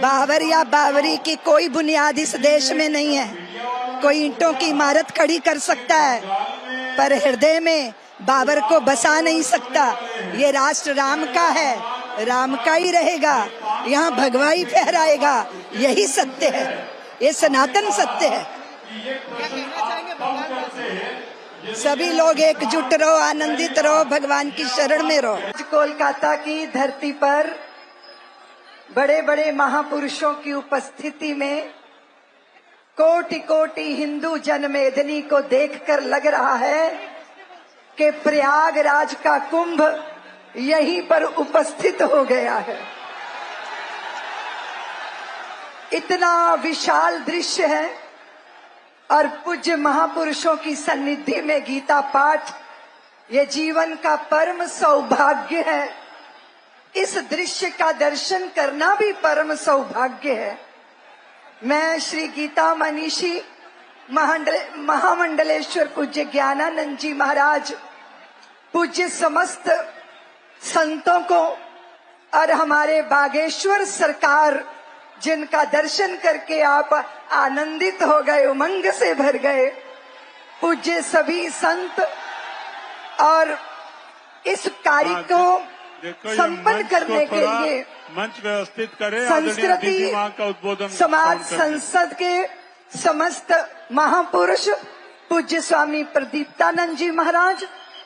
बाबर या बाबरी की कोई बुनियाद इस देश में नहीं है। कोई ईंटों की इमारत खड़ी कर सकता है पर हृदय में बाबर को बसा नहीं सकता। ये राष्ट्र राम का है, राम का ही रहेगा, यहाँ भगवा ही फहराएगा। यही सत्य है, ये सनातन सत्य है। सभी लोग एकजुट रहो, आनंदित रहो, भगवान की शरण में रहो। आज कोलकाता की धरती पर बड़े बड़े महापुरुषों की उपस्थिति में कोटि कोटि हिंदू जनमेदनी को देखकर लग रहा है कि प्रयागराज का कुंभ यहीं पर उपस्थित हो गया है। इतना विशाल दृश्य है और पूज्य महापुरुषों की सन्निधि में गीता पाठ ये जीवन का परम सौभाग्य है। इस दृश्य का दर्शन करना भी परम सौभाग्य है। मैं श्री गीता मनीषी महामंडलेश्वर पूज्य ज्ञानानंद जी महाराज, पूज्य समस्त संतों को और हमारे बागेश्वर सरकार जिनका दर्शन करके आप आनंदित हो गए, उमंग से भर गए, पूज्य सभी संत और इस कार्य को संपन्न करने के लिए मंच व्यवस्थित करें। संस्कृति का उद्बोधन समाज संसद के समस्त महापुरुष पूज्य स्वामी प्रदीप्तानंद जी महाराज,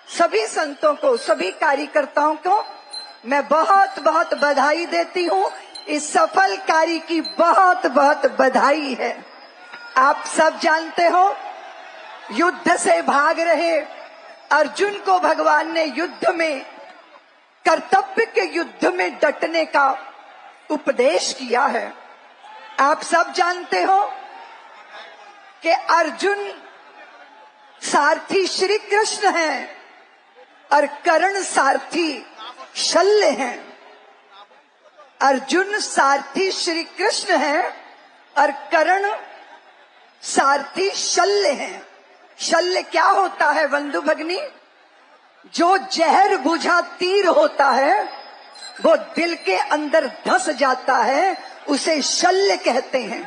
सभी संतों को, सभी कार्यकर्ताओं को मैं बहुत बहुत बधाई देती हूँ। इस सफल कार्य की बहुत बहुत बधाई है। आप सब जानते हो, युद्ध से भाग रहे अर्जुन को भगवान ने युद्ध में, कर्तव्य के युद्ध में डटने का उपदेश किया है। आप सब जानते हो कि अर्जुन सारथी श्री कृष्ण हैं और कर्ण सारथी शल्य हैं। अर्जुन सारथी श्री कृष्ण हैं और कर्ण सारथी शल्य हैं। शल्य क्या होता है बंधु भगनी? जो जहर बुझा तीर होता है वो दिल के अंदर धंस जाता है, उसे शल्य कहते हैं।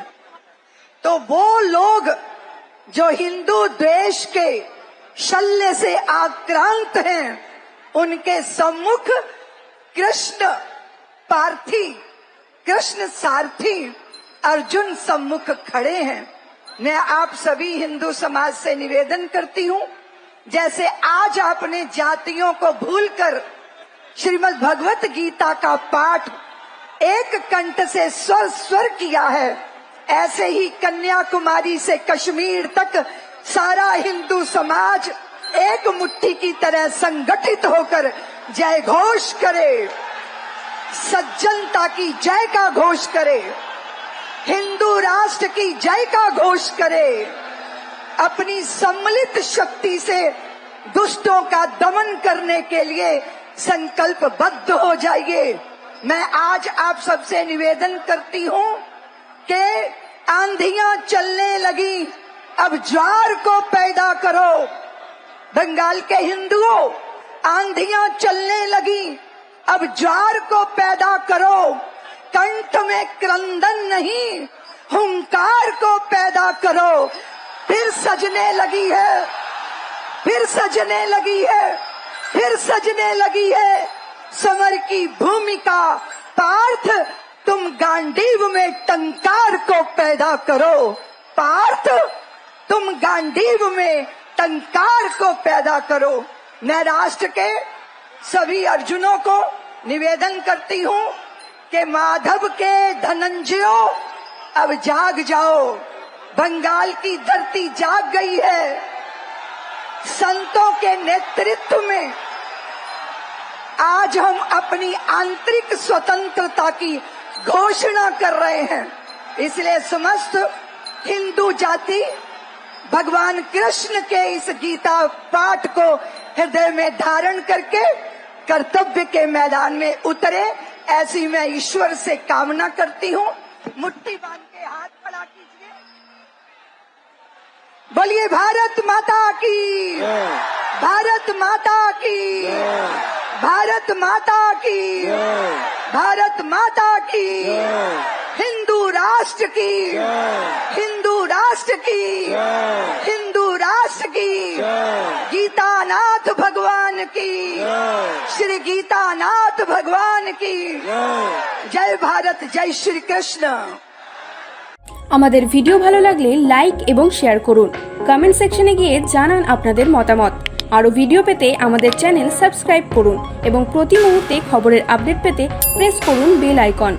तो वो लोग जो हिंदू द्वेष के शल्य से आक्रांत हैं, उनके सम्मुख कृष्ण पार्थी, कृष्ण सारथी अर्जुन सम्मुख खड़े हैं। मैं आप सभी हिंदू समाज से निवेदन करती हूँ, जैसे आज आपने जातियों को भूलकर श्रीमद् भगवत गीता का पाठ एक कंठ से स्वर स्वर किया है, ऐसे ही कन्याकुमारी से कश्मीर तक सारा हिंदू समाज एक मुट्ठी की तरह संगठित होकर जय घोष करे, सज्जनता की जय का घोष करे, हिंदू राष्ट्र की जय का घोष करे, अपनी सम्मिलित शक्ति से दुष्टों का दमन करने के लिए संकल्पबद्ध हो जाइए। मैं आज आप सबसे निवेदन करती हूँ कि आंधियां चलने लगी, अब ज्वार को पैदा करो। बंगाल के हिंदुओं, आंधियां चलने लगी, अब ज्वार को पैदा करो। कंठ में क्रंदन नहीं, हुंकार को पैदा करो। फिर सजने लगी है, फिर सजने लगी है, फिर सजने लगी है समर की भूमिका। पार्थ तुम गांडीव में टंकार को पैदा करो। पार्थ तुम गांडीव में टंकार को पैदा करो। मैं राष्ट्र के सभी अर्जुनों को निवेदन करती हूँ कि माधव के धनंजयों अब जाग जाओ। बंगाल की धरती जाग गई है। संतों के नेतृत्व में आज हम अपनी आंतरिक स्वतंत्रता की घोषणा कर रहे हैं। इसलिए समस्त हिंदू जाति भगवान कृष्ण के इस गीता पाठ को हृदय में धारण करके कर्तव्य के मैदान में उतरे, ऐसी मैं ईश्वर से कामना करती हूँ। मुट्ठी बांध के हाथ खड़ा कीजिए। बोलिए भारत माता की, भारत माता की, भारत माता की, भारत माता की। हिंदू राष्ट्र की, हिंदू राष्ट्र की, हिंदू राष्ट्र की, गीतानाथ भगवान की, श्री गीतानाथ भगवान की जय भारत, जय श्री कृष्ण। আমাদের ভিডিও ভালো লাগলে লাইক এবং শেয়ার করুন। কমেন্ট সেকশনে গিয়ে জানান আপনাদের মতামত। আরও ভিডিও পেতে আমাদের চ্যানেল সাবস্ক্রাইব করুন এবং প্রতি মুহূর্তে খবরের আপডেট পেতে প্রেস করুন বেল আইকন।